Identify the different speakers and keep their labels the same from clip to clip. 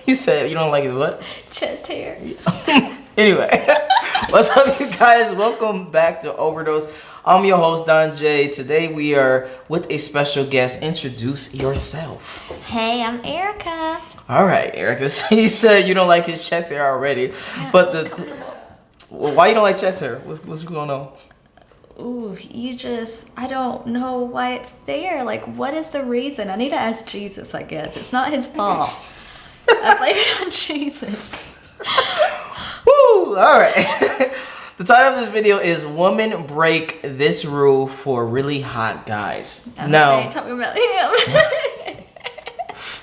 Speaker 1: He said you don't like his what?
Speaker 2: Chest hair.
Speaker 1: Anyway, what's up, you guys? Welcome back to Overdose. I'm your host, Don Jaye. Today we are with a special guest. Introduce yourself.
Speaker 2: Hey, I'm Erica.
Speaker 1: All right, Erica. You said you don't like his chest hair already, but why you don't like chest hair? What's going on?
Speaker 2: Ooh, I don't know why it's there. Like, what is the reason? I need to ask Jesus, I guess. It's not his fault. I blame it on Jesus.
Speaker 1: Woo! All right. The title of this video is "Women Break This Rule for Really Hot Guys."
Speaker 2: I ain't talking about him.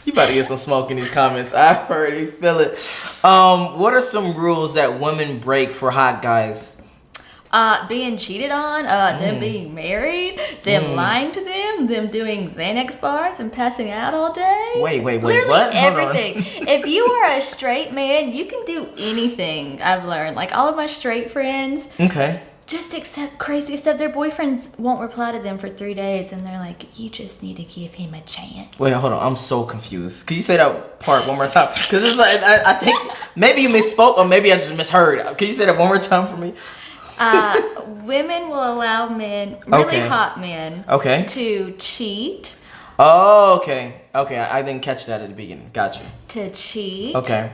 Speaker 1: You about to get some smoke in these comments. I already feel it. What are some rules that women break for hot guys?
Speaker 2: Being cheated on, them being married, them lying to them doing Xanax bars and passing out all day.
Speaker 1: Wait,
Speaker 2: literally
Speaker 1: what?
Speaker 2: Everything. If you are a straight man, you can do anything. I've learned. Like all of my straight friends.
Speaker 1: Okay.
Speaker 2: Just except their boyfriends won't reply to them for 3 days, and they're like, you just need to give him a chance.
Speaker 1: Wait, hold on. I'm so confused. Can you say that part one more time? Because it's like I think maybe you misspoke or maybe I just misheard. Can you say that one more time for me?
Speaker 2: Women will allow men, really hot men, to cheat.
Speaker 1: Oh, okay. I didn't catch that at the beginning. Got you.
Speaker 2: To cheat.
Speaker 1: Okay.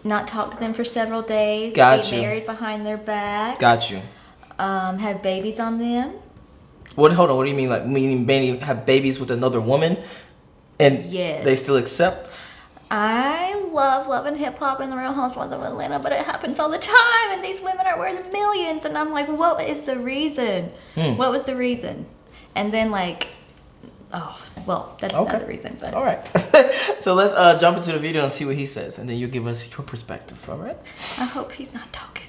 Speaker 2: Not talk to them for several days.
Speaker 1: Got
Speaker 2: be
Speaker 1: you.
Speaker 2: Married behind their back.
Speaker 1: Got you.
Speaker 2: Have babies on them.
Speaker 1: Hold on. What do you mean? Like, meaning have babies with another woman, and they still accept?
Speaker 2: I love and hip hop in the Real Housewives of Atlanta, but it happens all the time, and these women are worth millions, and I'm like, what is the reason? What was the reason? And then like, that's not the reason. But
Speaker 1: all right. So let's jump into the video and see what he says, and then you give us your perspective. All right.
Speaker 2: I hope he's not talking.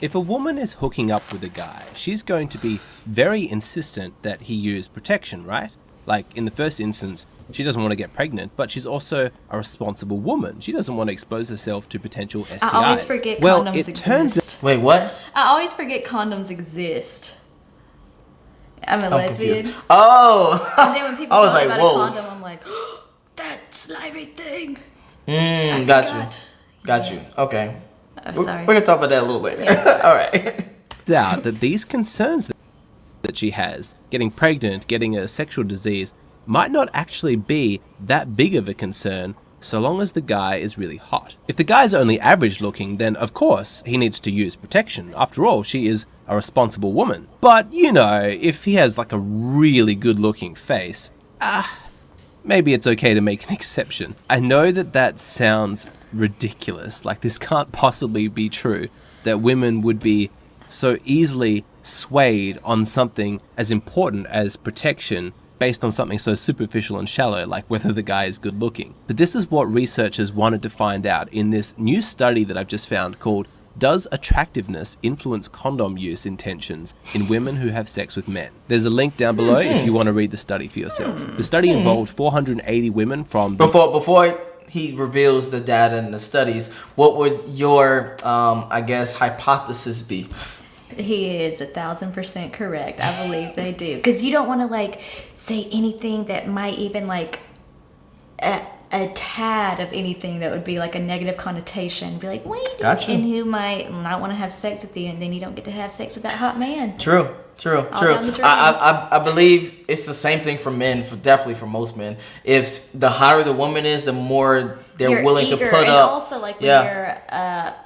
Speaker 3: If a woman is hooking up with a guy, she's going to be very insistent that he use protection, right? Like in the first instance, she doesn't want to get pregnant, but she's also a responsible woman. She doesn't want to expose herself to potential STIs.
Speaker 2: I always forget condoms exist.
Speaker 1: Wait, what?
Speaker 2: I always forget condoms exist. I'm lesbian.
Speaker 1: Confused. Oh!
Speaker 2: And then when people talk
Speaker 1: like,
Speaker 2: about
Speaker 1: whoa.
Speaker 2: a condom, I'm like, that slimy thing.
Speaker 1: Got you. Okay.
Speaker 2: I'm sorry.
Speaker 1: We're going to talk about that a little later.
Speaker 2: Yeah,
Speaker 1: all right.
Speaker 3: It's out that these concerns that she has, getting pregnant, getting a sexual disease, might not actually be that big of a concern so long as the guy is really hot. If the guy's only average looking, then of course he needs to use protection. After all, she is a responsible woman. But, you know, if he has like a really good looking face, maybe it's okay to make an exception. I know that sounds ridiculous, like this can't possibly be true, that women would be so easily swayed on something as important as protection based on something so superficial and shallow, like whether the guy is good looking. But this is what researchers wanted to find out in this new study that I've just found called "Does Attractiveness Influence Condom Use Intentions in Women Who Have Sex with Men?" There's a link down below if you want to read the study for yourself. The study involved 480 women from...
Speaker 1: Before he reveals the data and the studies, what would your, hypothesis be?
Speaker 2: He is 1,000% correct. I believe they do. Because you don't want to, like, say anything that might even, like, a tad of anything that would be, like, a negative connotation. Be like, wait.
Speaker 1: Gotcha.
Speaker 2: And who might not want to have sex with you, and then you don't get to have sex with that hot man.
Speaker 1: True. I believe it's the same thing for men, definitely for most men. If the hotter the woman is, the more they're willing to put
Speaker 2: and
Speaker 1: up.
Speaker 2: Also, like when your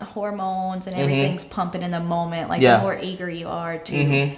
Speaker 2: hormones and everything's pumping in the moment, like the more eager you are to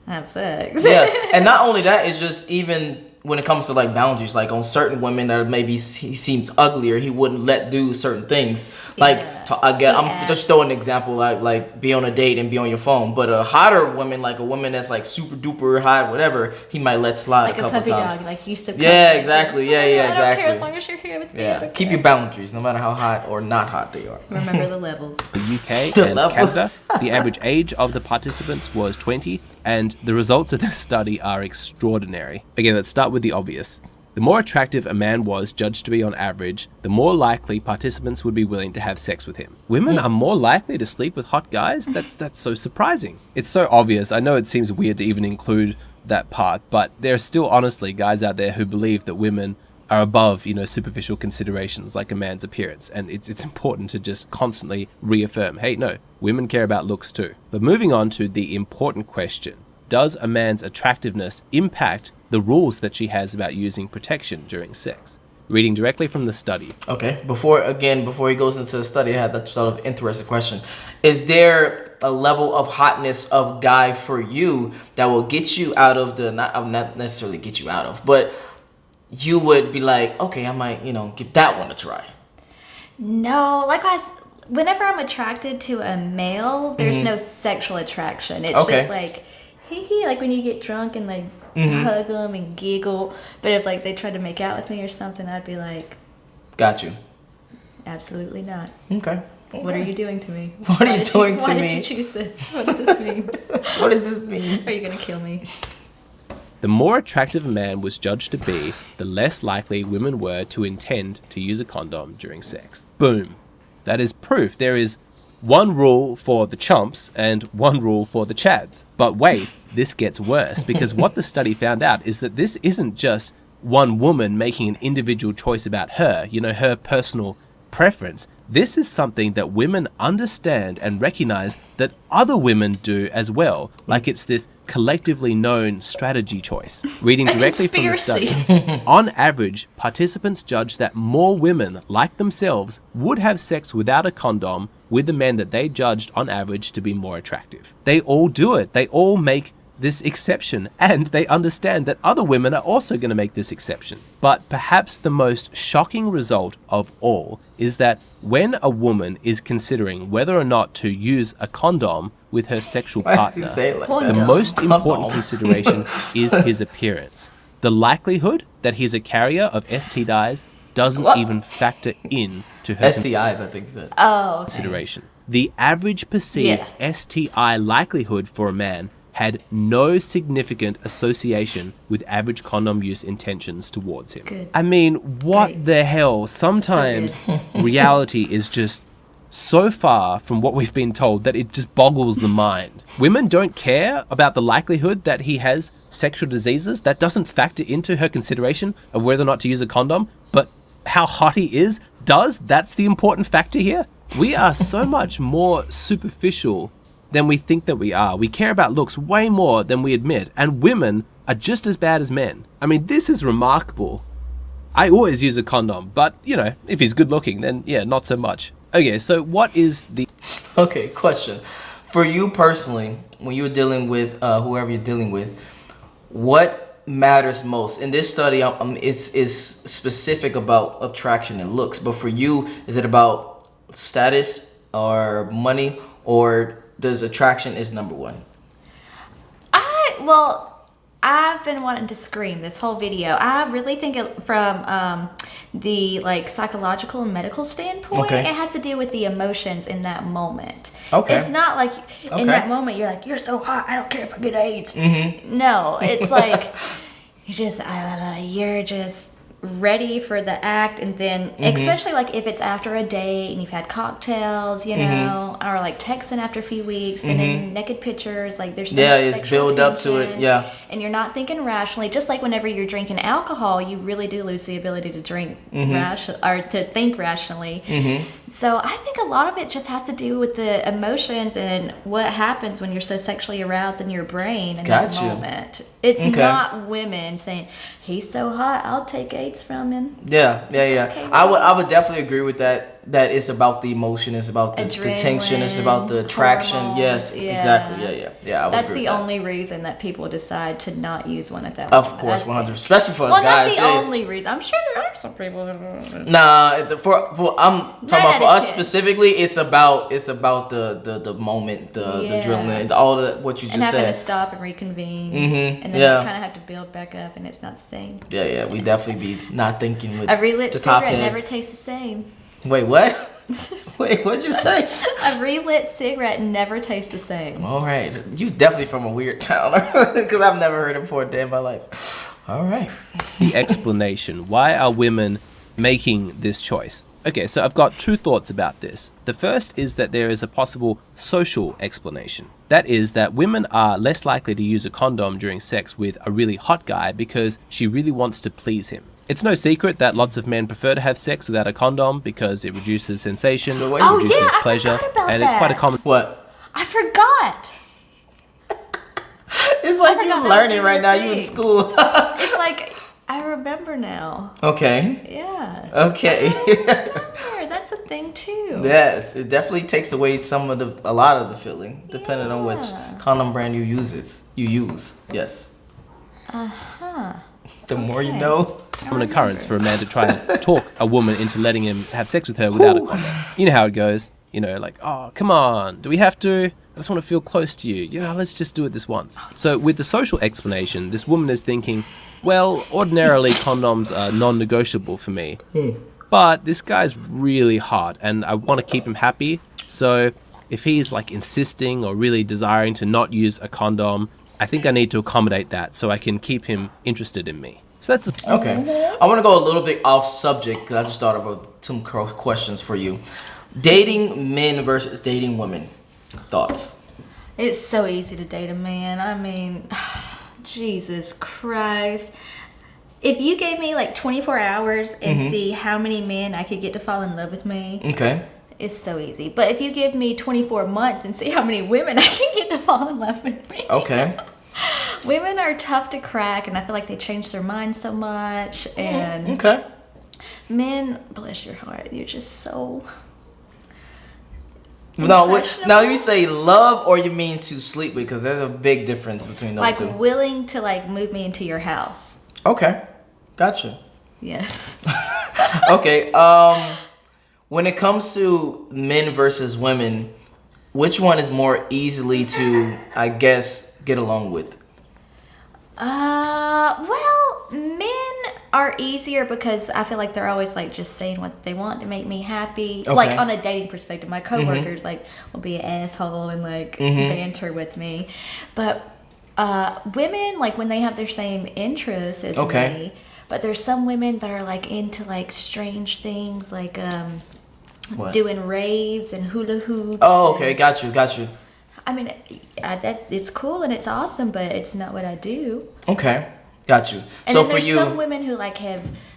Speaker 2: have sex.
Speaker 1: Yeah, and not only that, it's just even when it comes to like boundaries, like on certain women that maybe he seems uglier, he wouldn't let do certain things. Like I'm just throwing an example, like be on a date and be on your phone. But a hotter woman, like a woman that's like super duper hot, whatever, he might let slide
Speaker 2: like
Speaker 1: a couple
Speaker 2: puppy
Speaker 1: times.
Speaker 2: Dog, like you said.
Speaker 1: Yeah, exactly. Yeah,
Speaker 2: I
Speaker 1: exactly.
Speaker 2: don't care as long as you're here with me.
Speaker 1: Yeah, keep your boundaries, no matter how hot or not hot they are.
Speaker 2: Remember the levels.
Speaker 3: The UK and Canada, the average age of the participants was 20, and the results of this study are extraordinary. Okay, let's start with the obvious. The more attractive a man was judged to be on average, the more likely participants would be willing to have sex with him. Women are more likely to sleep with hot guys? That's so surprising. It's so obvious. I know it seems weird to even include that part, but there are still honestly guys out there who believe that women are above, superficial considerations like a man's appearance. And it's important to just constantly reaffirm, hey, no, women care about looks too. But moving on to the important question, does a man's attractiveness impact the rules that she has about using protection during sex? Reading directly from the study.
Speaker 1: Okay, before he goes into the study, I had that sort of interesting question. Is there a level of hotness of guy for you that will get you out of not necessarily get you out of, but you would be like, okay, I might, give that one a try?
Speaker 2: No, whenever I'm attracted to a male, there's no sexual attraction. It's just like, hee, like when you get drunk and like hug them and giggle. But if like they tried to make out with me or something, I'd be like,
Speaker 1: got you.
Speaker 2: Absolutely not.
Speaker 1: Okay.
Speaker 2: What are you doing to me?
Speaker 1: What are you doing to me?
Speaker 2: Why did you choose this? What does this mean?
Speaker 1: What does this mean?
Speaker 2: Are you going to kill me?
Speaker 3: The more attractive a man was judged to be, the less likely women were to intend to use a condom during sex. Boom. That is proof there is one rule for the chumps and one rule for the chads. But wait, this gets worse, because what the study found out is that this isn't just one woman making an individual choice about her, her personal preference. This is something that women understand and recognize that other women do as well. Like it's this collectively known strategy choice. Reading directly from the study, on average, participants judged that more women like themselves would have sex without a condom with the men that they judged on average to be more attractive. They all do it. They all make this exception, and they understand that other women are also going to make this exception. But perhaps the most shocking result of all is that when a woman is considering whether or not to use a condom with her sexual partner, the most important consideration is his appearance. The likelihood that he's a carrier of STIs doesn't even factor in to her
Speaker 1: STIs, I think so.
Speaker 3: Consideration. The average perceived STI likelihood for a man had no significant association with average condom use intentions towards him.
Speaker 2: Good.
Speaker 3: I mean, what the hell? Sometimes reality is just so far from what we've been told that it just boggles the mind. Women don't care about the likelihood that he has sexual diseases. That doesn't factor into her consideration of whether or not to use a condom. But how hot he is does. That's the important factor here. We are so much more superficial than we think that we are. We care about looks way more than we admit, and women are just as bad as men. I mean, this is remarkable. I always use a condom, but, if he's good looking, then not so much. Okay, so what is the...
Speaker 1: Okay, question. For you personally, when you're dealing with whoever you're dealing with, what matters most? In this study, it's specific about attraction and looks, but for you, is it about status or money, or does attraction is number one?
Speaker 2: I've been wanting to scream this whole video. I really think from the psychological and medical standpoint, it has to do with the emotions in that moment. Okay. It's not like in that moment you're like, you're so hot, I don't care if I get AIDS. Mm-hmm. No, it's like you're just ready for the act, and then especially if it's after a date and you've had cocktails, or texting after a few weeks and then naked pictures, there's so much
Speaker 1: it's
Speaker 2: sexual
Speaker 1: build up to it,
Speaker 2: and you're not thinking rationally. Just like whenever you're drinking alcohol, you really do lose the ability to drink or to think rationally. So I think a lot of it just has to do with the emotions and what happens when you're so sexually aroused in your brain in that moment. It's not women saying, he's so hot, I'll take AIDS from him. Yeah.
Speaker 1: Okay, I would definitely agree with that. That it's about the emotion, it's about the tension, it's about the attraction. Hormones, yes, exactly. Yeah.
Speaker 2: That's the only reason that people decide to not use one at that
Speaker 1: moment.
Speaker 2: Of
Speaker 1: course, 100%. Especially for us guys.
Speaker 2: Not the only reason. I'm sure there are some people.
Speaker 1: Nah, for I'm talking about for us specifically. It's about the moment, the adrenaline, all the what you just said.
Speaker 2: And having to stop and reconvene, and then you kind of have to build back up, and it's not the same.
Speaker 1: Yeah. We definitely be not thinking with
Speaker 2: a relit
Speaker 1: the top
Speaker 2: cigarette
Speaker 1: head.
Speaker 2: never tastes the same.
Speaker 1: Wait, what? What'd you say?
Speaker 2: A relit cigarette never tastes the same.
Speaker 1: All right. You definitely from a weird town, because I've never heard it before a day in my life. All right.
Speaker 3: The explanation. Why are women making this choice? Okay, so I've got two thoughts about this. The first is that there is a possible social explanation. That is that women are less likely to use a condom during sex with a really hot guy because she really wants to please him. It's no secret that lots of men prefer to have sex without a condom because it reduces sensation,
Speaker 2: Oh,
Speaker 3: reduces
Speaker 2: yeah, I
Speaker 3: pleasure,
Speaker 2: forgot about
Speaker 3: and it's quite a
Speaker 2: that.
Speaker 3: common...
Speaker 1: What?
Speaker 2: I forgot.
Speaker 1: It's like
Speaker 2: forgot
Speaker 1: you're
Speaker 2: that
Speaker 1: learning
Speaker 2: was
Speaker 1: right
Speaker 2: even
Speaker 1: now.
Speaker 2: a
Speaker 1: You in
Speaker 2: thing.
Speaker 1: school.
Speaker 2: It's like, I remember now.
Speaker 1: Okay.
Speaker 2: Yeah.
Speaker 1: Okay.
Speaker 2: Remember, that's a thing too.
Speaker 1: Yes, it definitely takes away a lot of the feeling, depending on which
Speaker 2: Yeah.
Speaker 1: condom brand you use. Yes.
Speaker 2: Uh-huh.
Speaker 1: The more you
Speaker 2: Okay.
Speaker 1: know.
Speaker 3: common occurrence for a man to try and talk a woman into letting him have sex with her without a condom. You know how it goes. You know, like, oh, come on, do we have to? I just want to feel close to you. You know, let's just do it this once. So with the social explanation, this woman is thinking, well, ordinarily condoms are non-negotiable for me. But this guy's really hot and I want to keep him happy. So if he's like insisting or really desiring to not use a condom, I think I need to accommodate that so I can keep him interested in me. So that's
Speaker 1: Okay. I want to go a little bit off subject because I just thought about some questions for you. Dating men versus dating women. Thoughts?
Speaker 2: It's so easy to date a man. I mean, Jesus Christ. If you gave me like 24 hours and see how many men I could get to fall in love with me,
Speaker 1: Okay.
Speaker 2: it's so easy. But if you give me 24 months and see how many women I can get to fall in love with me.
Speaker 1: Okay.
Speaker 2: Women are tough to crack, and I feel like they change their minds so much. And
Speaker 1: Okay.
Speaker 2: men, bless your heart, you're just so...
Speaker 1: Now you say love or you mean to sleep with? Because there's a big difference between those
Speaker 2: like
Speaker 1: two.
Speaker 2: willing to like move me into your house.
Speaker 1: Okay. Gotcha.
Speaker 2: Yes.
Speaker 1: Okay. When it comes to men versus women, which one is more easily to, I guess, get along with?
Speaker 2: Well, men are easier because I feel like they're always like just saying what they want to make me happy.
Speaker 1: Okay.
Speaker 2: Like on a dating perspective, my coworkers like will be an asshole and like banter with me, but women like when they have their same interests as me. But there's some women that are like into like strange things like
Speaker 1: What?
Speaker 2: doing raves and hula hoops.
Speaker 1: Oh, okay. Got you.
Speaker 2: I mean, it's cool and it's awesome, but it's not what I do.
Speaker 1: Okay. Got you.
Speaker 2: And
Speaker 1: So
Speaker 2: then
Speaker 1: for
Speaker 2: there's
Speaker 1: you,
Speaker 2: some women who like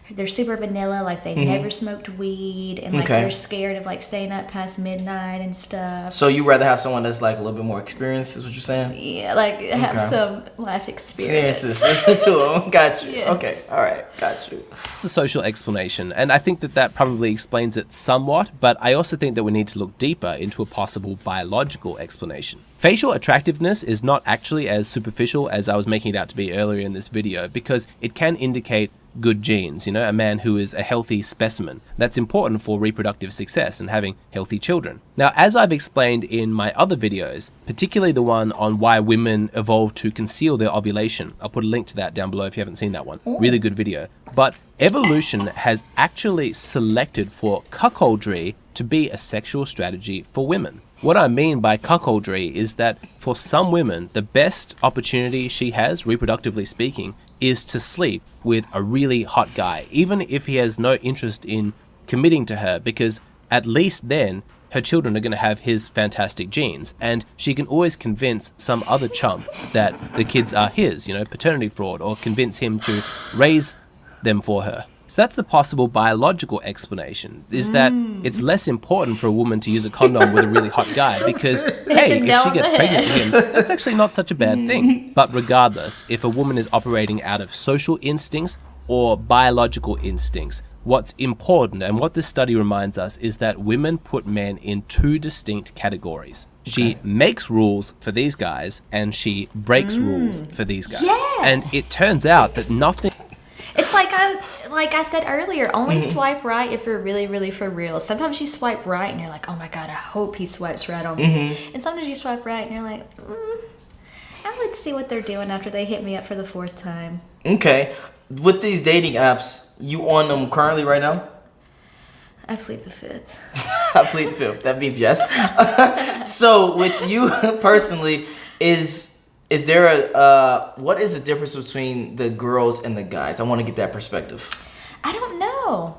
Speaker 2: they're super vanilla, like they've never smoked weed, and like
Speaker 1: Okay.
Speaker 2: they're scared of like staying up past midnight and stuff.
Speaker 1: so you rather have someone that's like a little bit more experienced, is what you're saying?
Speaker 2: Yeah, like have
Speaker 1: Okay.
Speaker 2: some life experience.
Speaker 1: Experiences to them. Got you.
Speaker 2: Yes.
Speaker 1: Okay. All right. Got you.
Speaker 3: the social explanation, and I think that probably explains it somewhat, but I also think that we need to look deeper into a possible biological explanation. Facial attractiveness is not actually as superficial as I was making it out to be earlier in this video, because it can indicate good genes, a man who is a healthy specimen. That's important for reproductive success and having healthy children. Now, as I've explained in my other videos, particularly the one on why women evolved to conceal their ovulation, I'll put a link to that down below if you haven't seen that one. Really good video. But evolution has actually selected for cuckoldry to be a sexual strategy for women. What I mean by cuckoldry is that for some women, the best opportunity she has, reproductively speaking, is to sleep with a really hot guy, even if he has no interest in committing to her, because at least then her children are going to have his fantastic genes, and she can always convince some other chump that the kids are his, paternity fraud, or convince him to raise them for her. So that's the possible biological explanation, is that it's less important for a woman to use a condom with a really hot guy because, hey, if she gets pregnant with him, that's actually not such a bad thing. But regardless, if a woman is operating out of social instincts or biological instincts, what's important, and what this study reminds us, is that women put men in two distinct categories. She makes rules for these guys, and she breaks rules for these guys.
Speaker 2: Yes!
Speaker 3: And it turns out that nothing...
Speaker 2: It's like I said earlier, only swipe right if you're really, really for real. Sometimes you swipe right and you're like, oh my God, I hope he swipes right on me. And sometimes you swipe right and you're like, I would see what they're doing after they hit me up for the fourth time.
Speaker 1: Okay. With these dating apps, you on them currently right now?
Speaker 2: I plead the fifth.
Speaker 1: I plead the fifth. That means yes. So with you personally, is there what is the difference between the girls and the guys? I want to get that perspective.
Speaker 2: I don't know.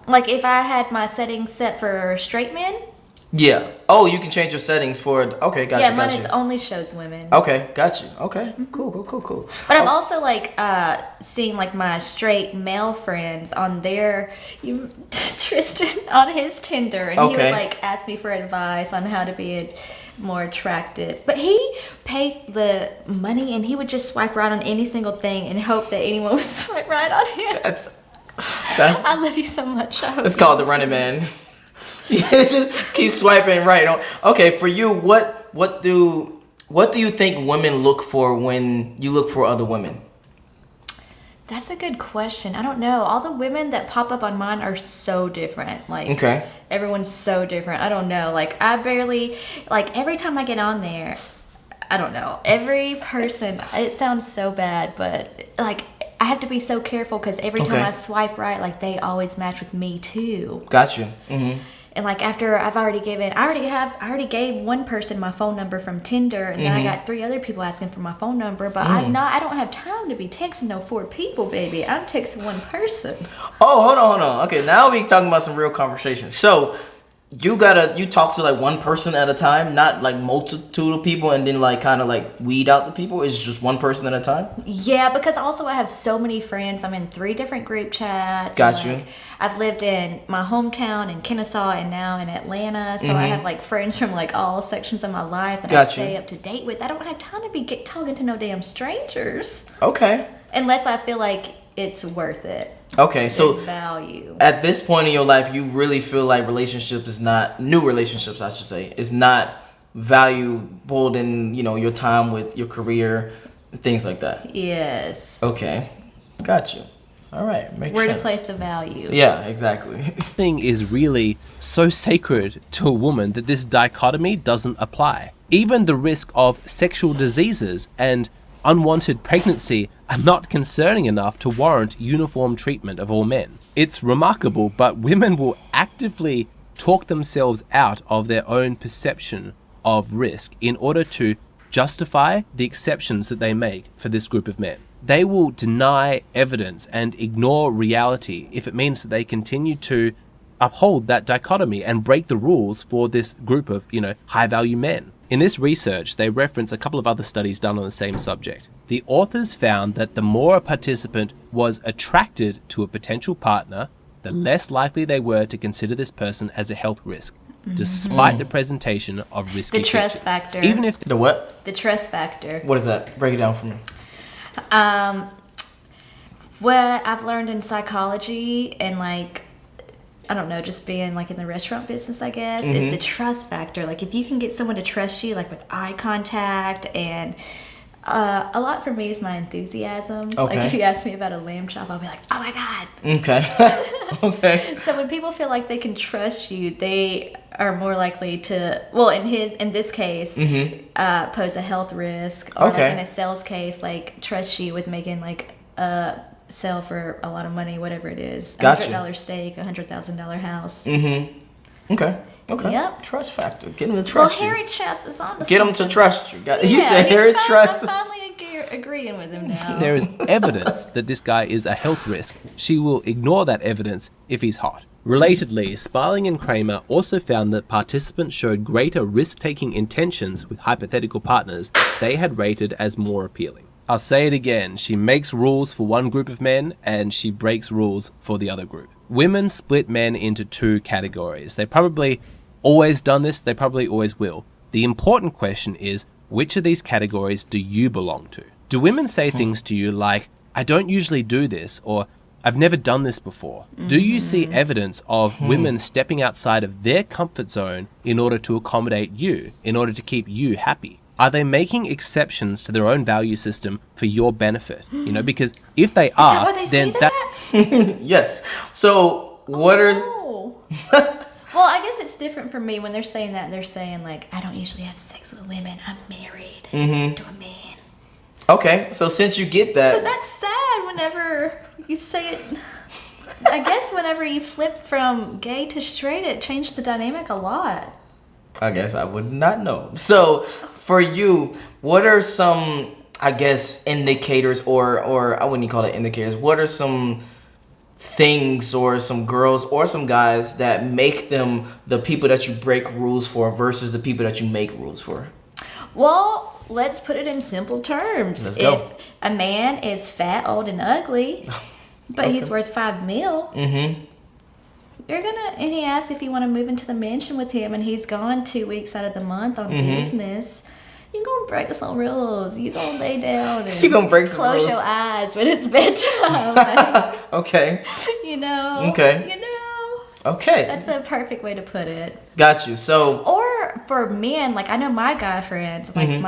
Speaker 2: Like if I had my settings set for straight men,
Speaker 1: Yeah. Oh, you can change your settings for it. Okay, gotcha.
Speaker 2: Yeah, mine only shows women.
Speaker 1: Okay, got you. Okay, cool.
Speaker 2: But I've also like seen like my straight male friends on their Tristan on his Tinder, and he would like ask me for advice on how to be more attractive. But he paid the money, and he would just swipe right on any single thing and hope that anyone would swipe right on him. That's I love you so much.
Speaker 1: It's called the Running Man. Yeah, just keep swiping right. Okay, for you, what do you think women look for when you look for other women?
Speaker 2: That's a good question. I don't know. All the women that pop up on mine are so different. Like, everyone's so different. I don't know. Like, I barely, like, every time I get on there, I don't know. Every person, it sounds so bad, but, like, I have to be so careful because every time I swipe right, like, they always match with me, too.
Speaker 1: Got you. Mm-hmm.
Speaker 2: And like after I already gave one person my phone number from Tinder, and then I got 3 other people asking for my phone number. But I don't have time to be texting no 4 people, baby. I'm texting one person.
Speaker 1: Oh, hold on. Okay, now we talking about some real conversation. So you talk to like one person at a time, not like multitude of people, and then like kind of like weed out the people. It's just one person at a time.
Speaker 2: Yeah, because also I have so many friends. I'm in 3 different group chats.
Speaker 1: Got you.
Speaker 2: I've lived in my hometown in Kennesaw and now in Atlanta, so I have like friends from like all sections of my life that I stay up to date with. I don't have time to be talking to no damn strangers. Okay. Unless I feel like it's worth it.
Speaker 1: Okay, so
Speaker 2: there's value.
Speaker 1: At this point in your life, you really feel like new relationships, I should say, is not valuable than, your time with your career, things like that.
Speaker 2: Yes.
Speaker 1: Okay, got you. All right,
Speaker 2: where to place the value.
Speaker 1: Yeah, exactly.
Speaker 3: Thing is really so sacred to a woman that this dichotomy doesn't apply. Even the risk of sexual diseases and unwanted pregnancy are not concerning enough to warrant uniform treatment of all men. It's remarkable, but women will actively talk themselves out of their own perception of risk in order to justify the exceptions that they make for this group of men. They will deny evidence and ignore reality if it means that they continue to uphold that dichotomy and break the rules for this group of, high-value men. In this research, they reference a couple of other studies done on the same subject. The authors found that the more a participant was attracted to a potential partner, the less likely they were to consider this person as a health risk, despite the presentation of risky features.
Speaker 2: The trust factor.
Speaker 1: Even if the what?
Speaker 2: The trust factor.
Speaker 1: What is that? Break it down for me.
Speaker 2: What I've learned in psychology and like, I don't know, just being like in the restaurant business, I guess, is the trust factor. Like if you can get someone to trust you, like with eye contact, and a lot for me is my enthusiasm. Okay. Like if you ask me about a lamb chop, I'll be like, oh my God.
Speaker 1: Okay. Okay.
Speaker 2: So when people feel like they can trust you, they are more likely to, well, in this case, pose a health risk, or like in a sales case, like trust you with making like a sell for a lot of money, whatever it is.
Speaker 1: Gotcha.
Speaker 2: $100 steak, $100,000 house.
Speaker 1: Okay.
Speaker 2: Yep.
Speaker 1: Trust factor. Get them to trust you.
Speaker 2: Well, Harry Chess is on.
Speaker 1: Get them to trust you. You said Harry Trust.
Speaker 2: I'm finally agreeing with him now.
Speaker 3: There is evidence that this guy is a health risk. She will ignore that evidence if he's hot. Relatedly, Sparling and Kramer also found that participants showed greater risk-taking intentions with hypothetical partners they had rated as more appealing. I'll say it again, she makes rules for one group of men and she breaks rules for the other group. Women split men into 2 categories. They probably always done this, they probably always will. The important question is, which of these categories do you belong to? Do women say things to you like, I don't usually do this, or I've never done this before? Do you see evidence of women stepping outside of their comfort zone in order to accommodate you, in order to keep you happy? Are they making exceptions to their own value system for your benefit? Because if they are, then that...
Speaker 1: Yes. So what are...
Speaker 2: Well, I guess it's different for me when they're saying that. They're saying like, I don't usually have sex with women. I'm married to a man.
Speaker 1: Okay, so since you get that...
Speaker 2: But that's sad whenever you say it... I guess whenever you flip from gay to straight, it changes the dynamic a lot.
Speaker 1: I guess I would not know. So, for you, what are some, I guess, indicators, or I wouldn't call it indicators, what are some things or some girls or some guys that make them the people that you break rules for versus the people that you make rules for?
Speaker 2: Well, let's put it in simple terms.
Speaker 1: Let's go.
Speaker 2: If a man is fat, old, and ugly, but he's worth $5 million, you're gonna, and he asks if you want to move into the mansion with him, and he's gone 2 weeks out of the month on business. You're gonna break some rules. You're gonna lay down and
Speaker 1: You're gonna break some
Speaker 2: close
Speaker 1: rules.
Speaker 2: your eyes when it's bedtime. Like,
Speaker 1: Okay.
Speaker 2: you know.
Speaker 1: Okay.
Speaker 2: You know.
Speaker 1: Okay.
Speaker 2: That's a perfect way to put it.
Speaker 1: Got you. So.
Speaker 2: Or for men, like I know my guy friends, like I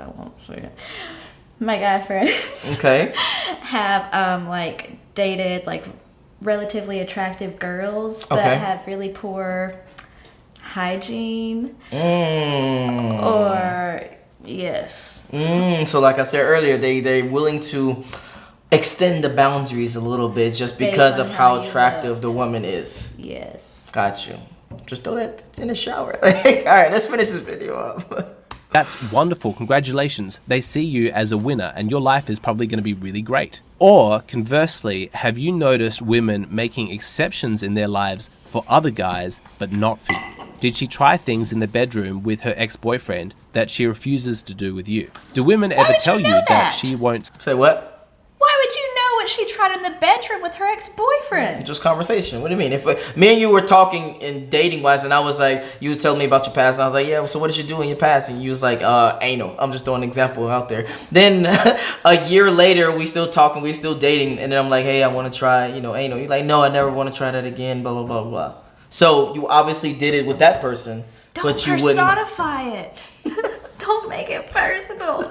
Speaker 2: won't say it. My guy friends.
Speaker 1: Okay.
Speaker 2: Have like dated like relatively attractive girls, but
Speaker 1: Okay.
Speaker 2: have really poor hygiene.
Speaker 1: Mm.
Speaker 2: Or yes.
Speaker 1: So like I said earlier, they're willing to extend the boundaries a little bit just because
Speaker 2: Based
Speaker 1: of
Speaker 2: on
Speaker 1: how
Speaker 2: how you
Speaker 1: attractive
Speaker 2: looked.
Speaker 1: the woman is.
Speaker 2: Yes.
Speaker 1: Got you. Just throw that in the shower. All right, let's finish this video up.
Speaker 3: That's wonderful. Congratulations. They see you as a winner and your life is probably going to be really great. Or conversely, have you noticed women making exceptions in their lives for other guys, but not for you? Did she try things in the bedroom with her ex-boyfriend that she refuses to do with you? Do women ever
Speaker 2: would you
Speaker 3: tell you
Speaker 2: know
Speaker 3: that
Speaker 2: that?
Speaker 3: she won't...
Speaker 1: Say what?
Speaker 2: Why would you know what she tried in the bedroom with her ex-boyfriend?
Speaker 1: Just conversation. What do you mean? If me and you were talking and dating wise, and I was like, you were telling me about your past, and I was like, yeah. So what did you do in your past? And you was like, anal. I'm just throwing an example out there. Then a year later, we still talking, we still dating, and then I'm like, hey, I want to try, anal. You're like, no, I never want to try that again. Blah blah blah blah. So you obviously did it with that person, but you wouldn't.
Speaker 2: Don't personify it. Don't make it personal.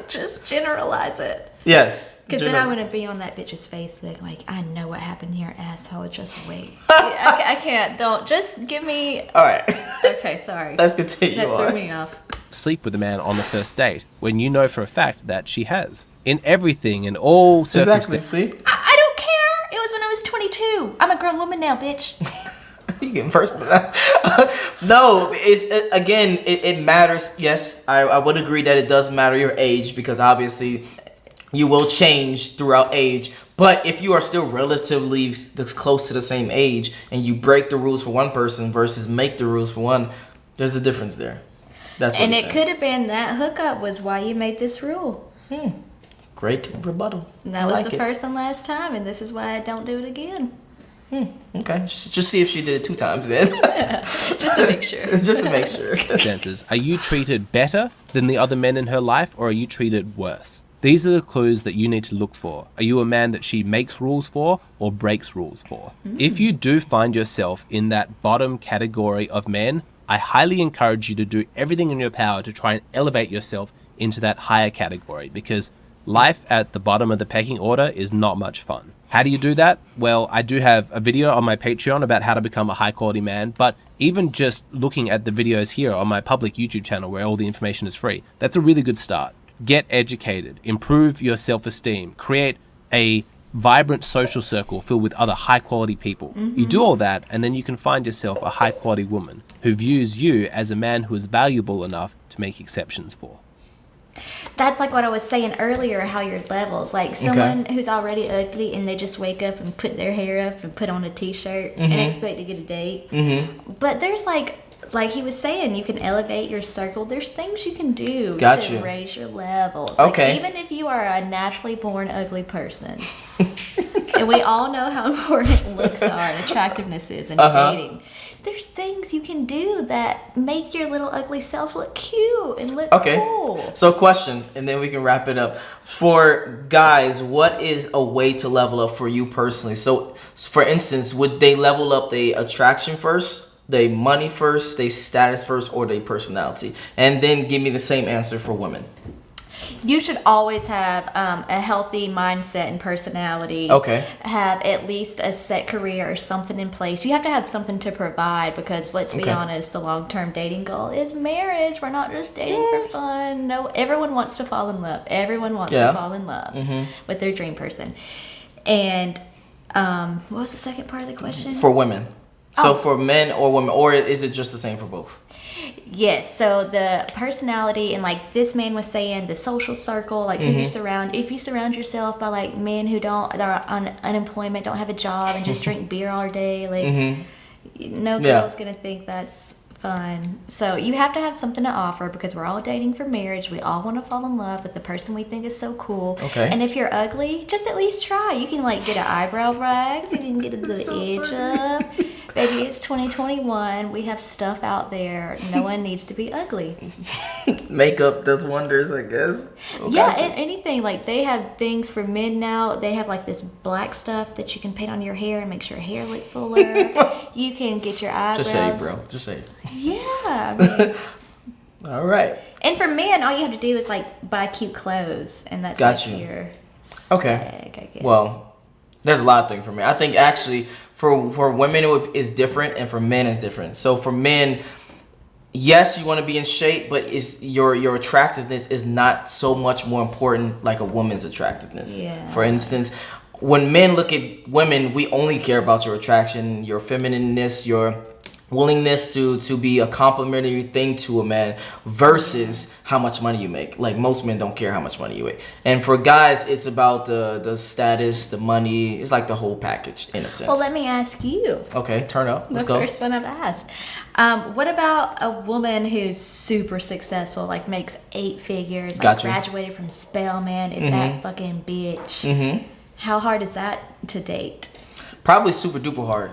Speaker 2: Just generalize it.
Speaker 1: Yes.
Speaker 2: Because then I'm going to be on that bitch's Facebook like, I know what happened here, asshole. Just wait. I can't. Don't. Just give me...
Speaker 1: All right.
Speaker 2: Okay, sorry.
Speaker 1: Let's continue
Speaker 2: That
Speaker 1: on.
Speaker 2: threw me off.
Speaker 3: sleep with a man on the first date when you know for a fact that she has? In everything, in all
Speaker 1: Exactly.
Speaker 3: circumstances.
Speaker 1: See?
Speaker 2: I don't care. It was when I was 22. I'm a grown woman now, bitch.
Speaker 1: You getting personal? No, it matters. Yes, I would agree that it does matter your age because obviously you will change throughout age. But if you are still relatively close to the same age and you break the rules for one person versus make the rules for one, there's a difference there. That's what
Speaker 2: And
Speaker 1: he's
Speaker 2: it
Speaker 1: saying.
Speaker 2: could have been that hookup was why you made this rule.
Speaker 1: Great rebuttal.
Speaker 2: And that
Speaker 1: I
Speaker 2: was
Speaker 1: like
Speaker 2: the
Speaker 1: it.
Speaker 2: first and last time, and this is why I don't do it again.
Speaker 1: Okay, just see if she did it 2 times then.
Speaker 2: Just to make sure.
Speaker 1: Just to make sure.
Speaker 3: Circumstances. Are you treated better than the other men in her life, or are you treated worse? These are the clues that you need to look for. Are you a man that she makes rules for or breaks rules for? If you do find yourself in that bottom category of men, I highly encourage you to do everything in your power to try and elevate yourself into that higher category, because life at the bottom of the pecking order is not much fun. How do you do that? Well, I do have a video on my Patreon about how to become a high quality man, but even just looking at the videos here on my public YouTube channel where all the information is free, that's a really good start. Get educated, improve your self-esteem, create a vibrant social circle filled with other high quality people. You do all that and then you can find yourself a high quality woman who views you as a man who is valuable enough to make exceptions for.
Speaker 2: That's like what I was saying earlier, how your levels, like someone who's already ugly and they just wake up and put their hair up and put on a t-shirt and expect to get a date. But there's like he was saying, you can elevate your circle. There's things you can do to raise your levels.
Speaker 1: Okay.
Speaker 2: Like, even if you are a naturally born ugly person, and we all know how important looks are and attractiveness is in dating, there's things you can do that make your little ugly self look cute and look cool.
Speaker 1: So question, and then we can wrap it up. For guys, what is a way to level up for you personally? So for instance, would they level up their attraction first, their money first, their status first, or their personality? And then give me the same answer for women.
Speaker 2: You should always have a healthy mindset and personality.
Speaker 1: Okay.
Speaker 2: Have at least a set career or something in place. You have to have something to provide because, let's be honest, the long-term dating goal is marriage. We're not just dating for fun. No, everyone wants to fall in love. Everyone wants to fall in love with their dream person. And what was the second part of the question?
Speaker 1: For women. So for men or women, or is it just the same for both?
Speaker 2: Yes, so the personality and like this man was saying the social circle, like who you surround. If you surround yourself by like men who that are on unemployment, don't have a job, and just drink beer all day, like no girl's gonna think that's fun. So you have to have something to offer because we're all dating for marriage. We all want to fall in love with the person we think is so cool.
Speaker 1: Okay.
Speaker 2: And if you're ugly, just at least try. You can like get an eyebrow wax. You can get a little edge up. Baby, it's 2021. We have stuff out there. No one needs to be ugly.
Speaker 1: Makeup does wonders, I guess. Okay.
Speaker 2: Yeah, and anything. Like, they have things for men now. They have, like, this black stuff that you can paint on your hair and makes your hair look fuller. You can get your eyebrows.
Speaker 1: Just shave, bro. Just shave.
Speaker 2: Yeah. I mean,
Speaker 1: all right.
Speaker 2: and for men, all you have to do is, like, buy cute clothes. And that's
Speaker 1: Got
Speaker 2: like
Speaker 1: you.
Speaker 2: your swag, I guess.
Speaker 1: Well, there's a lot of things for me. I think, actually, for women, is different, and for men, it's different. So, for men, yes, you want to be in shape, but your attractiveness is not so much more important like a woman's attractiveness.
Speaker 2: Yeah.
Speaker 1: For instance, when men look at women, we only care about your attraction, your feminineness, your willingness to be a complimentary thing to a man versus how much money you make. Like, most men don't care how much money you make. And for guys, it's about the status, the money. It's like the whole package in a sense.
Speaker 2: Well, let me ask you.
Speaker 1: Okay, turn up. Let's
Speaker 2: The
Speaker 1: go.
Speaker 2: first one I've asked. What about a woman who's super successful, like makes 8 figures, like
Speaker 1: Gotcha.
Speaker 2: graduated from Spelman, is that fucking bitch? Mm-hmm. How hard is that to date?
Speaker 1: Probably super duper hard.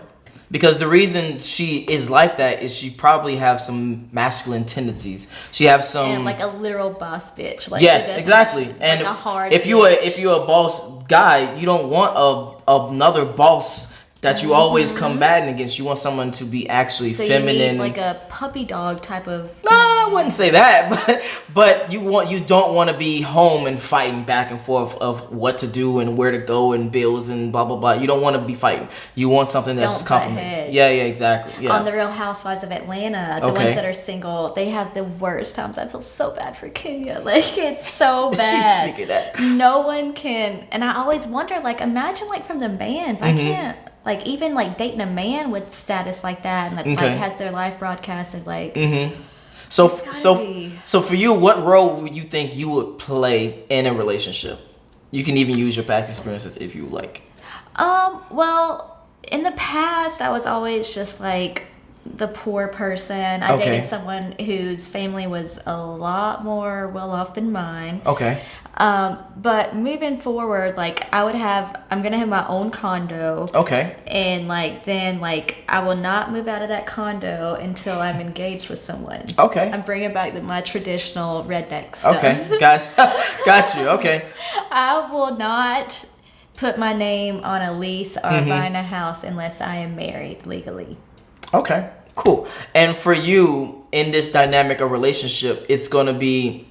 Speaker 1: Because the reason she is like that is she probably have some masculine tendencies. She have some
Speaker 2: And like a literal boss bitch. Like
Speaker 1: yes,
Speaker 2: a
Speaker 1: exactly.
Speaker 2: definition,
Speaker 1: And
Speaker 2: like a hard
Speaker 1: if you're a boss guy, you don't want another boss that you always combating against. You want someone to be actually
Speaker 2: so
Speaker 1: feminine.
Speaker 2: you need like a puppy dog type of.
Speaker 1: No, I wouldn't say that, but you don't want to be home and fighting back and forth of what to do and where to go and bills and blah blah blah. You don't want to be fighting. You want something that's
Speaker 2: Don't butt
Speaker 1: complimentary.
Speaker 2: heads.
Speaker 1: Yeah, exactly. Yeah.
Speaker 2: On the Real Housewives of Atlanta, the
Speaker 1: Okay.
Speaker 2: ones that are single, they have the worst times. I feel so bad for Kenya. Like, it's so bad.
Speaker 1: She's speaking that.
Speaker 2: No one can, and I always wonder, like, imagine like from the bands, I can't, like, even like dating a man with status like that, and that's
Speaker 1: Okay.
Speaker 2: like has their life broadcasted, like.
Speaker 1: So
Speaker 2: gotta be.
Speaker 1: so for you, what role would you think you would play in a relationship? You can even use your past experiences if you like.
Speaker 2: Well, in the past, I was always just like the poor person. I
Speaker 1: Okay.
Speaker 2: dated someone whose family was a lot more well off than mine.
Speaker 1: Okay.
Speaker 2: But moving forward, like I'm gonna have my own condo.
Speaker 1: Okay.
Speaker 2: And like then like I will not move out of that condo until I'm engaged with someone.
Speaker 1: Okay.
Speaker 2: I'm bringing back my traditional redneck stuff.
Speaker 1: Okay, guys, got you. Okay.
Speaker 2: I will not put my name on a lease or buying a house unless I am married legally.
Speaker 1: Okay. Cool. And for you in this dynamic of relationship, it's gonna be.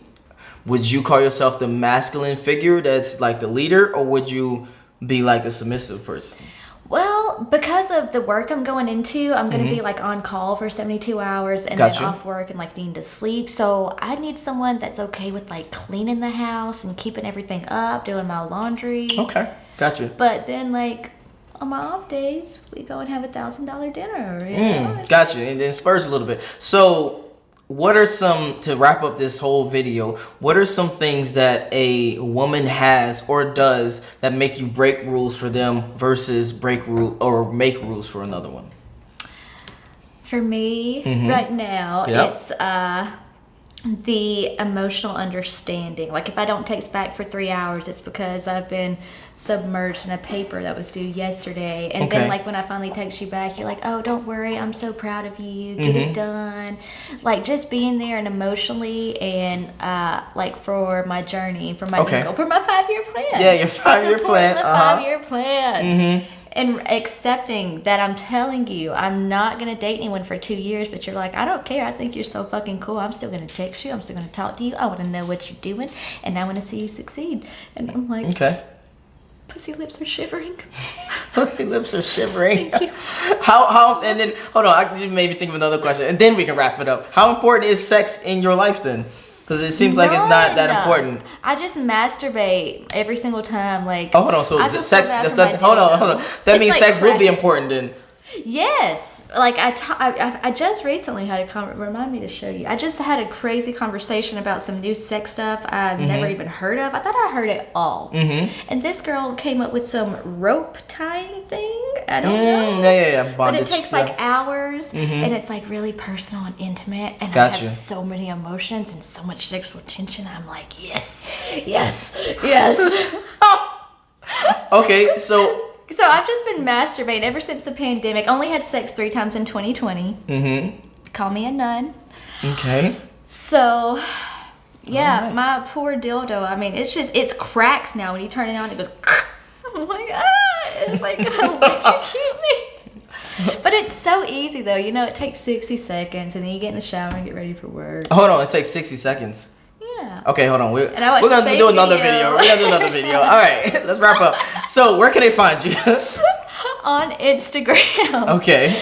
Speaker 1: Would you call yourself the masculine figure that's like the leader, or would you be like the submissive person?
Speaker 2: Well, because of the work I'm going into, I'm going to be like on call for 72 hours and
Speaker 1: Gotcha.
Speaker 2: then off work and like needing to sleep. So I need someone that's okay with like cleaning the house and keeping everything up, doing my laundry.
Speaker 1: Okay, got you.
Speaker 2: But then like on my off days, we go and have $1,000 dinner. You know?
Speaker 1: Got you. And then spurs a little bit. So what are some, to wrap up this whole video, what are some things that a woman has or does that make you break rules for them versus break rule or make rules for another one?
Speaker 2: For me, right now,
Speaker 1: Yep.
Speaker 2: it's the emotional understanding. Like if I don't text back for 3 hours, it's because I've been submerged in a paper that was due yesterday. And
Speaker 1: Okay.
Speaker 2: then like when I finally text you back, you're like, oh, don't worry, I'm so proud of you. Get it done. Like just being there and emotionally and like for my journey, for my
Speaker 1: Okay.
Speaker 2: goal, for my 5-year plan.
Speaker 1: Yeah, your 5-year plan.
Speaker 2: The 5-year plan. And accepting that I'm telling you, I'm not going to date anyone for 2 years, but you're like, I don't care. I think you're so fucking cool. I'm still going to text you. I'm still going to talk to you. I want to know what you're doing. And I want to see you succeed. And I'm like,
Speaker 1: Okay.
Speaker 2: pussy lips are shivering.
Speaker 1: Pussy lips are shivering.
Speaker 2: Thank you.
Speaker 1: How, and then, hold on, I just maybe think of another question, and then we can wrap it up. How important is sex in your life then? Because it seems like it's not that
Speaker 2: None.
Speaker 1: important.
Speaker 2: I just masturbate every single time. Like,
Speaker 1: Oh, hold on, so
Speaker 2: I
Speaker 1: the
Speaker 2: feel
Speaker 1: sex,
Speaker 2: so bad
Speaker 1: just
Speaker 2: for my
Speaker 1: hold on,
Speaker 2: day,
Speaker 1: hold on.
Speaker 2: though.
Speaker 1: That
Speaker 2: It's
Speaker 1: means
Speaker 2: like
Speaker 1: sex will be
Speaker 2: cracking.
Speaker 1: important then.
Speaker 2: Yes. like I just recently had remind me to show you. I just had a crazy conversation about some new sex stuff I've never even heard of. I thought I heard it all. And this girl came up with some rope tying thing. I don't know.
Speaker 1: Yeah. Bondage.
Speaker 2: But it takes like hours, and it's like really personal and intimate, and I have so many emotions and so much sexual tension. I'm like, yes.
Speaker 1: Okay, so
Speaker 2: I've just been masturbating ever since the pandemic. Only had sex 3 times in 2020. Call me a nun.
Speaker 1: Okay.
Speaker 2: So, yeah, my poor dildo. I mean, it's cracked now. When you turn it on, it goes. I'm like, it's like gonna electrocute me. But it's so easy though. You know, it takes 60 seconds, and then you get in the shower and get ready for work.
Speaker 1: Hold on, it takes 60 seconds.
Speaker 2: Yeah.
Speaker 1: Okay, hold on. We're gonna do another video. We're gonna do another video. All right, let's wrap up. So, where can they find you?
Speaker 2: On Instagram.
Speaker 1: Okay.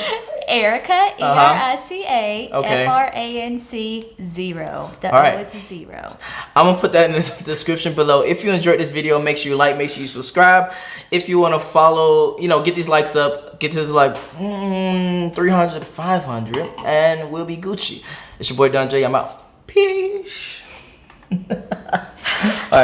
Speaker 2: Erica, ERICA,
Speaker 1: Okay.
Speaker 2: FRANC 0. The
Speaker 1: All right.
Speaker 2: O is a 0.
Speaker 1: I'm gonna put that in the description below. If you enjoyed this video, make sure you like, make sure you subscribe. If you want to follow, get these likes up, get to like 300 500, and we'll be Gucci. It's your boy Don Jaye. I'm out. Peace. All right.